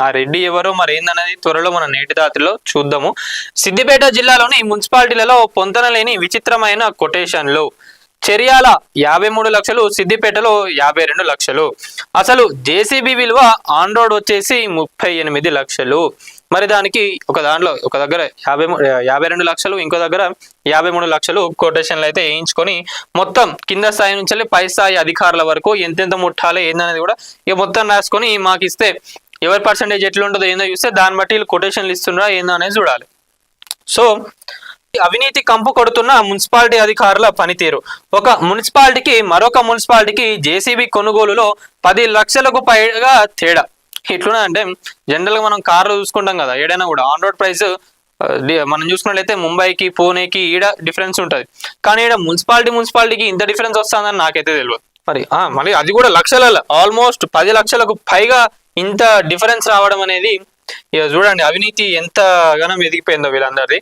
ఆ రెడ్డి ఎవరో మరి ఏందనేది త్వరలో మన నేటి దాతిలో చూద్దాము. సిద్దిపేట జిల్లాలోని మున్సిపాలిటీలలో పొంతనలేని విచిత్రమైన కొటేషన్లు. చెర్యాల 53 లక్షలు, సిద్దిపేటలో 52 లక్షలు. అసలు జేసీబీ విలువ ఆన్ రోడ్ వచ్చేసి 38 లక్షలు. మరి దానికి ఒక దగ్గర 52 లక్షలు, ఇంకో దగ్గర 53 లక్షలు కొటేషన్లు అయితే వేయించుకొని మొత్తం కింద స్థాయి నుంచి పై స్థాయి అధికారుల వరకు ఎంతెంత ముట్టాలి ఏందనేది కూడా ఇక మొత్తం రాసుకొని మాకు ఇస్తే ఎవరి పర్సంటేజ్ ఎట్లా ఉంటుందో ఏందో చూస్తే దాన్ని బట్టి వీళ్ళు కొటేషన్లు ఇస్తున్నారా ఏందో అనేది చూడాలి. సో అవినీతి కంపు కొడుతున్న మున్సిపాలిటీ అధికారుల పనితీరు. ఒక మున్సిపాలిటీకి మరొక మున్సిపాలిటీకి జేసీబీ కొనుగోలులో 10 లక్షలకు పైగా తేడా. ఎట్లున్నా అంటే జనరల్ గా మనం కార్లు చూసుకుంటాం కదా, ఏడైనా కూడా ఆన్ రోడ్ ప్రైస్ మనం చూసుకున్నట్లయితే ముంబైకి పూణేకి ఈడ డిఫరెన్స్ ఉంటుంది. కానీ ఈడ మున్సిపాలిటీకి ఇంత డిఫరెన్స్ వస్తుందని నాకైతే తెలియదు. మరి అది కూడా లక్షలలో, ఆల్మోస్ట్ 10 లక్షలకు పైగా ఇంత డిఫరెన్స్ రావడం అనేది ఇక చూడండి అవినీతి ఎంత గనం ఎదిగిపోయిందో వీళ్ళందరిది.